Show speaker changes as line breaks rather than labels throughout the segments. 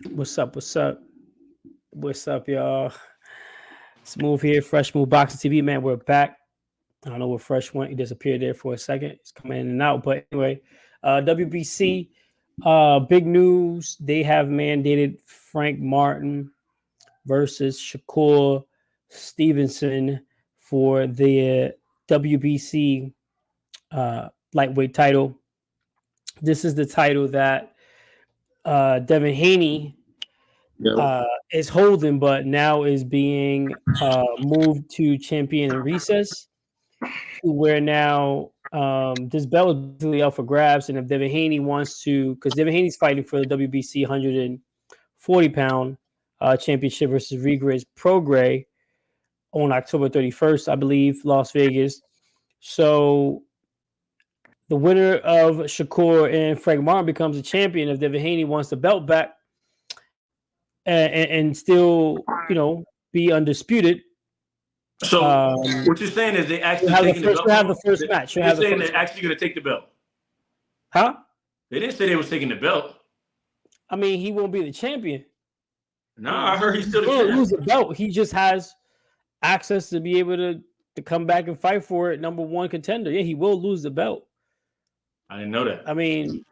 What's up? What's up? What's up, y'all? Smooth here, Fresh Move Boxing TV, man. We're back. I don't know where Fresh went. He disappeared there for a second. He's coming in and out. But anyway, WBC, big news. They have mandated Frank Martin versus Shakur Stevenson for the WBC lightweight title. This is the title that Devin Haney is holding, but now is being moved to champion in recess, where now this belt is basically up for grabs. And if Devin Haney wants to, because Devin Haney's fighting for the WBC 140-pound championship versus Prograis on October 31st, I believe, Las Vegas. So the winner of Shakur and Frank Martin becomes a champion if Devin Haney wants the belt back and still, be undisputed.
So what you're saying is they actually
have the first match.
You're saying they're actually going to take the belt?
Huh?
They didn't say they was taking the belt.
I mean, he won't be the champion.
No, I heard he's still the
champion.
champion.
Lose the belt. He just has access to be able to come back and fight for it. Number one contender. Yeah, he will lose the belt.
I didn't know that.
I mean,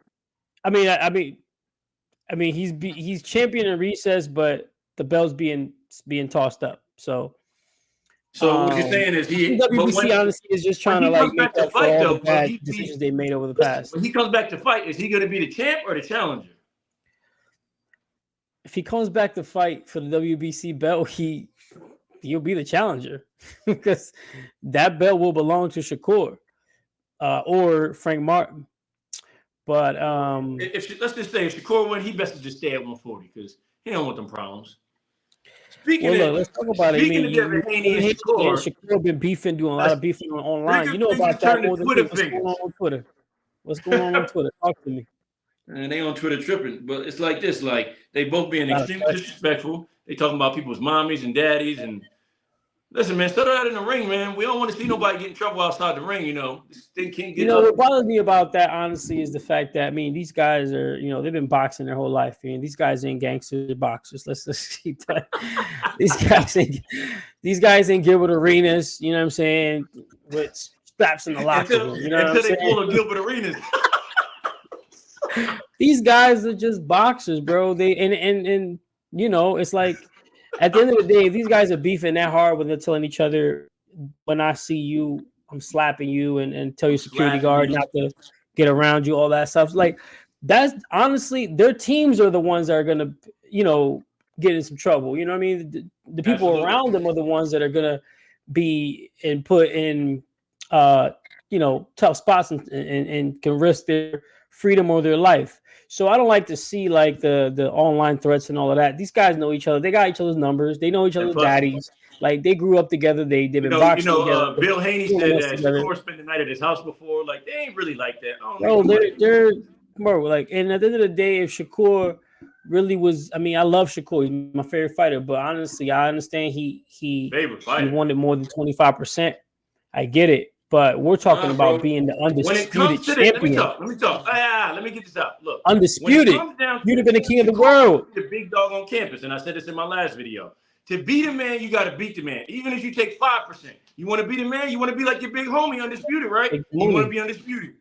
he's champion in recess, but the belt's being tossed up. So
what you're saying is
WBC honestly is just trying to like make up for all the bad decisions they made over the past.
When he comes back to fight, is he going to be the champ or the challenger?
If he comes back to fight for the WBC belt, he'll be the challenger because that belt will belong to Shakur or Frank Martin. But
let's just say if Shakur win, he best to just stay at 140 because he don't want them problems.
Let's talk about it.
Devin Haney and
Shakur been beefing, doing a lot of beefing online. You know about that more than what's going on Twitter. What's going on Twitter? Talk to me.
And they on Twitter tripping, but it's like this: like they both being extremely disrespectful. They talking about people's mommies and daddies. And listen, man, settle that in the ring, man. We don't want to see nobody get in trouble outside the ring. This thing can't get.
What bothers me about that, honestly, is the fact that these guys are, they've been boxing their whole life. These guys ain't gangster boxers. Let's keep that. These guys ain't Gilbert Arenas. You know what I'm saying? With straps in the locker room.
Until they pull a Gilbert Arenas.
These guys are just boxers, bro. They and it's like at the end of the day, these guys are beefing that hard when they're telling each other, when I see you, I'm slapping you, and tell your security guard not to get around you, all that stuff. Like that's honestly, their teams are the ones that are gonna, get in some trouble. You know what I mean? The people around them are the ones that are gonna be put in tough spots and can risk their freedom or their life. So I don't like to see like the online threats and all of that. These guys know each other. They got each other's numbers. They know each other's daddies. Like they grew up together. They've been boxing together.
Bill Haney said that Shakur spent the night at his house before. Like they ain't really like that.
They're bro. Like, and at the end of the day, if Shakur really was, I love Shakur. He's my favorite fighter. But honestly, I understand he wanted more than 25%. I get it. But we're talking about being the undisputed champion.
Let me talk. Let me get this out. Look,
undisputed. You'd have been the king of the world.
The big dog on campus, and I said this in my last video. To beat a man, you got to beat the man. Even if you take 5%, you want to beat a man. You want to be like your big homie, undisputed, right? You want to be undisputed.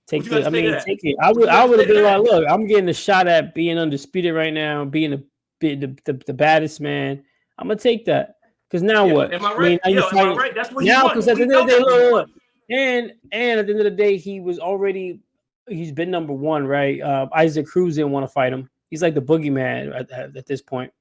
Take it. I would have been like, look, I'm getting a shot at being undisputed right now, being the baddest man. I'm gonna take that. Because now what?
Am I right? Am I right? That's what
now, because at the end of the day, look. And at the end of the day, he's been number one, right? Isaac Cruz didn't want to fight him. He's like the boogeyman at this point.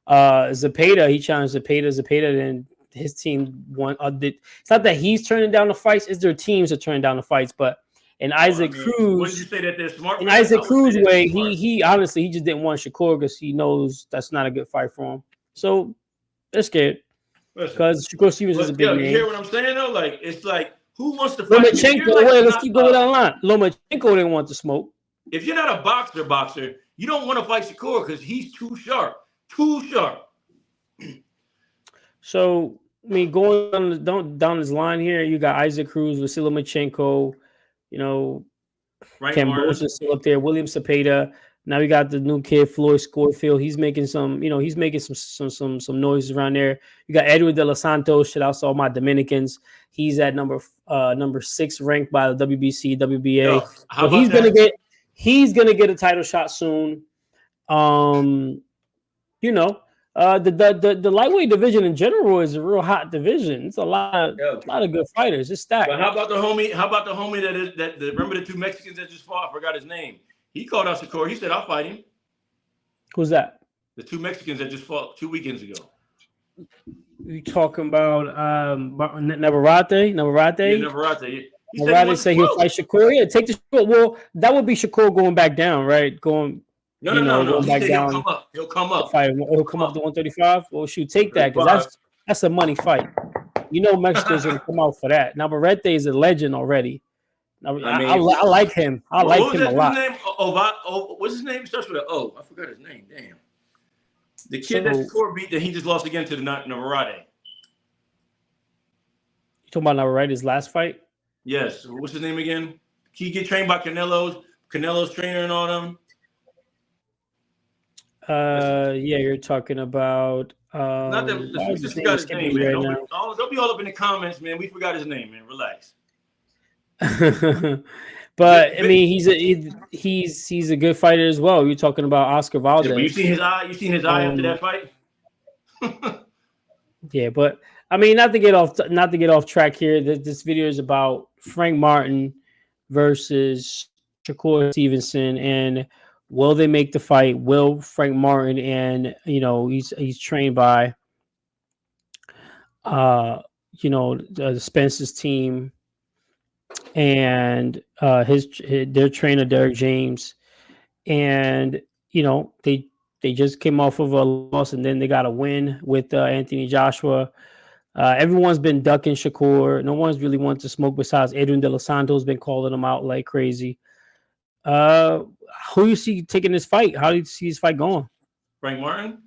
Zepeda, he challenged Zepeda, and his team won. It's not that he's turning down the fights; it's their teams are turning down the fights. But in Isaac Cruz,
when you say that they're smart,
in Isaac Cruz way, he honestly he just didn't want Shakur because he knows that's not a good fight for him. So they're scared. Because Shakur Stevenson is a big name.
You hear what I'm saying though? Like it's like who wants to fight?
Lomachenko, let's keep going down the line. Lomachenko didn't want to smoke.
If you're not a boxer, you don't want to fight Shakur because he's too sharp. Too sharp.
So going down this line here, you got Isaac Cruz, Lomachenko, Cambosa still up there, William Zepeda, Now we got the new kid Floyd Scorefield. He's making some, he's making some noises around there. You got Edwin De Los Santos. Shout out to all my Dominicans. He's at number 6 ranked by the WBC, WBA.
Yo, how
So
about
he's gonna get a title shot soon. The lightweight division in general is a real hot division. It's a lot of good fighters. It's stacked.
But how about the homie remember the 2 Mexicans that just fought? I forgot his name. He called out Shakur. He said, "I'll fight him."
Who's that?
The 2 Mexicans that just fought 2 weekends ago.
You talking about Navarrete?
Yeah, Navarrete.
Navarrete say he'll fight Shakur. Yeah, take the Shakur. Well, that would be Shakur going back down, right? Going.
No.
Going back down.
He'll come up.
He'll come up to 135. Well, shoot, take that because that's a money fight. Mexico's gonna come out for that. Navarrete is a legend already. I like him. I like him a lot.
What's his name? It starts with an O. I forgot his name. Damn. The kid that Shakur beat that he just lost again to the Navarrete.
You talking about Navarrete's last fight?
Yes. What's his name again? He get trained by Canelo's trainer and all them.
Yeah, you're talking about.
Not that we just forgot his name, man. Don't be all up in the comments, man. We forgot his name, man. Relax.
But I mean, he's a good fighter as well. You're talking about Oscar Valdez.
Yeah, you seen his eye? You seen his eye after that fight?
Yeah, but I mean, not to get off track here. This video is about Frank Martin versus Shakur Stevenson, and will they make the fight? Will Frank Martin and he's trained by the Spence's team and their trainer Derek James, and they just came off of a loss and then they got a win with Anthony Joshua. Everyone's been ducking Shakur. No one's really wanted to smoke besides Edwin De Los Santos been calling him out like crazy. Who you see taking this fight? How do you see this fight going?
Frank Martin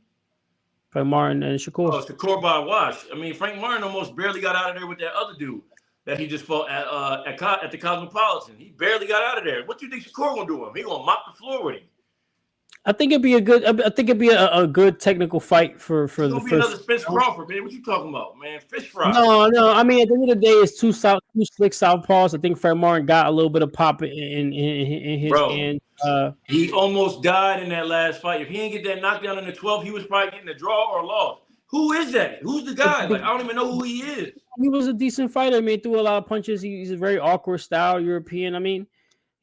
and Shakur.
Oh, Shakur by a wash. I mean, Frank Martin almost barely got out of there with that other dude that he just fought at the Cosmopolitan. He barely got out of there. What do you think Shakur gonna do to him? He gonna mop the floor with him.
I think it'd be a good technical fight for the first.
Another Spence Crawford, man. What you talking about, man? Fish fry.
No. I mean, at the end of the day, it's two slick southpaws. I think Frank Martin got a little bit of pop in his hand.
He almost died in that last fight. If he didn't get that knockdown in the 12th, he was probably getting a draw or a loss. Who is that? Who's the guy? Like, I don't even know who he is.
He was a decent fighter. I mean, threw a lot of punches. He's a very awkward style European. I mean,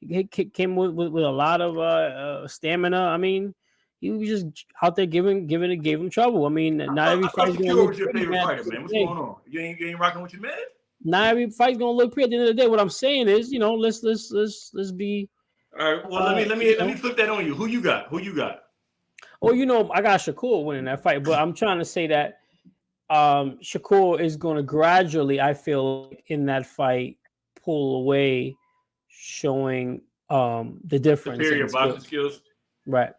he came with a lot of stamina. I mean, he was just out there gave him trouble. I mean, not every fight's gonna look
your favorite fighter, man. What's going on? You ain't rocking with your man?
Not every fight's gonna look pretty. At the end of the day, what I'm saying is, let's be.
All right. Well, let me flip that on you. Who you got?
Well, I got Shakur winning that fight, but I'm trying to say that Shakur is going to gradually, I feel, in that fight, pull away, showing the difference.
Superior boxing skills.
Right.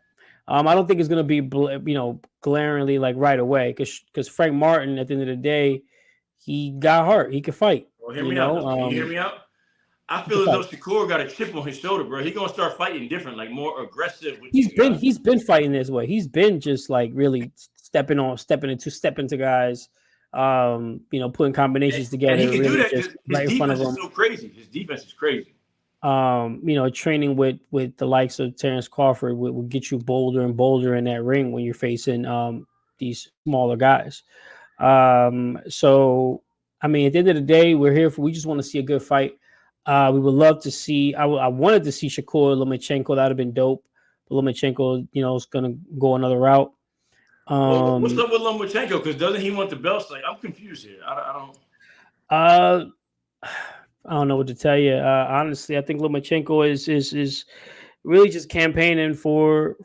I don't think it's going to be, glaringly like right away because Frank Martin, at the end of the day, he got hurt. He could fight.
Well, hear me out. Can you hear me out? I feel as though Shakur got a chip on his shoulder, bro. He's gonna start fighting different, like more aggressive. He's
been fighting this way. He's been just like really stepping into guys, putting combinations together.
And he can
really
do that. His defense is so crazy. His defense is crazy.
Training with the likes of Terrence Crawford will get you bolder and bolder in that ring when you're facing these smaller guys. So I mean, at the end of the day, we just want to see a good fight. We would love to see. I wanted to see Shakur Lomachenko. That would have been dope. But Lomachenko, is going to go another route.
What's up with Lomachenko? Because doesn't he want the belts? Like, I'm confused here. I
don't know what to tell you. Honestly, I think Lomachenko is really just campaigning for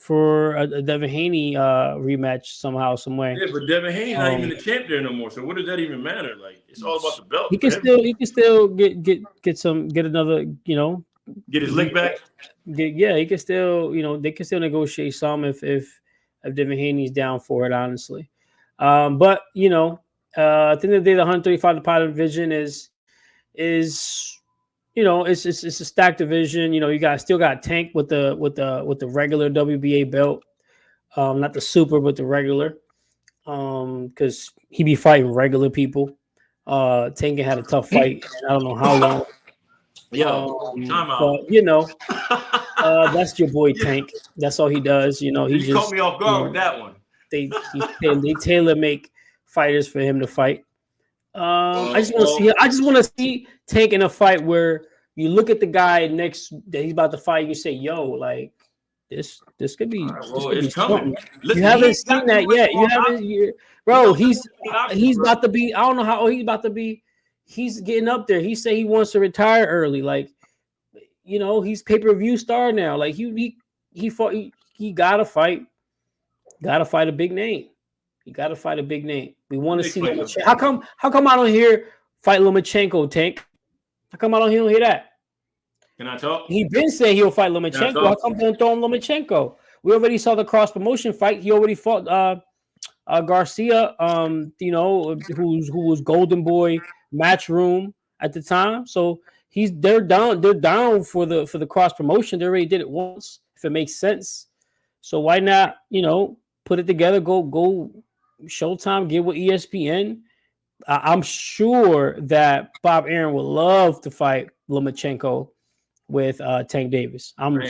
a Devin Haney rematch somehow, some way.
Yeah, but Devin Haney's not even the champ there no more. So what does that even matter? Like, it's all about the belt.
He can still get another,
get his lick back.
He can still, they can still negotiate some if Devin Haney's down for it, honestly. But at the end of the day, the 135 pound division is you know, it's a stacked division. You know, you still got Tank with the regular WBA belt, not the super, but the regular, because he be fighting regular people. Tank had a tough fight. I don't know how long.
Time out.
But you know, that's your boy Tank. That's all he does. You know, he
You
just
caught me off guard with that one.
They tailor make fighters for him to fight. I just want to see Tank in a fight where you look at the guy next that he's about to fight. You say, "Yo, like this could be,
it's coming."
Listen, you haven't seen that yet. You haven't, bro. He's about to be. I don't know how old he's about to be. He's getting up there. He said he wants to retire early. Like, you know, he's pay-per-view star now. Like he fought. He gotta fight. Gotta fight a big name. You gotta fight a big name. We want to see Lomachenko. How come I don't hear fight Lomachenko, Tank? How come I don't hear that?
Can I talk?
He been saying he'll fight Lomachenko. How come they don't throw him Lomachenko? We already saw the cross promotion fight. He already fought Garcia, you know, who was Golden Boy Matchroom at the time. So they're down for the cross promotion. They already did it once, if it makes sense. So why not, you know, put it together, go Showtime, get with ESPN. I'm sure that Bob Arum would love to fight Lomachenko with Tank Davis.
Sure.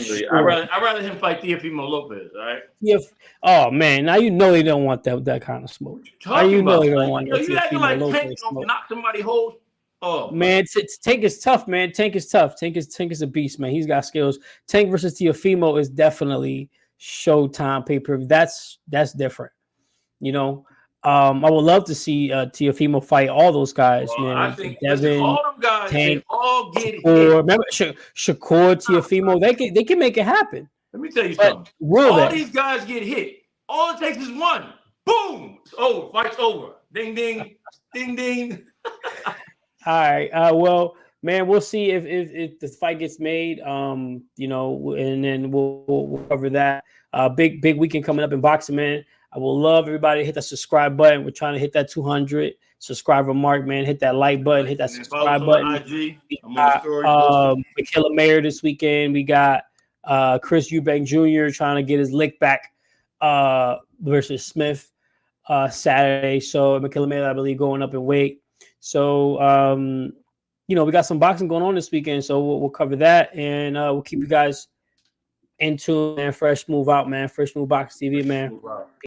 I'd rather him fight Teofimo Lopez, all right?
Oh man, now you know they don't want that kind of smoke. Now you know they don't want that.
You acting like Tank gonna knock somebody whole. Oh
man, Tank is tough, man. Tank is tough. Tank is a beast, man. He's got skills. Tank versus Teofimo is definitely Showtime pay-per-view. That's different. You know, I would love to see Teofimo fight all those guys, man.
I think Devin, all them guys, Tank, they all get it.
Remember Shakur, Teofimo, they can make it happen.
Let me tell you something. All these guys get hit. All it takes is one. Boom. It's over. Fight's over. Ding ding. Ding ding.
All right. Well, man, we'll see if the fight gets made. You know, and then we'll cover that. Big weekend coming up in boxing, man. I will love everybody to hit that subscribe button. We're trying to hit that 200 subscriber mark, man. Hit that like button, hit that subscribe button.
IG.
Michaela Mayer this weekend. We got Chris Eubank Jr. trying to get his lick back versus Smith Saturday. So Michaela Mayer, I believe, going up in weight. So you know, we got some boxing going on this weekend. So we'll cover that, and we'll keep you guys in tune, man. Fresh Move out, man. Fresh Move Boxing TV, man.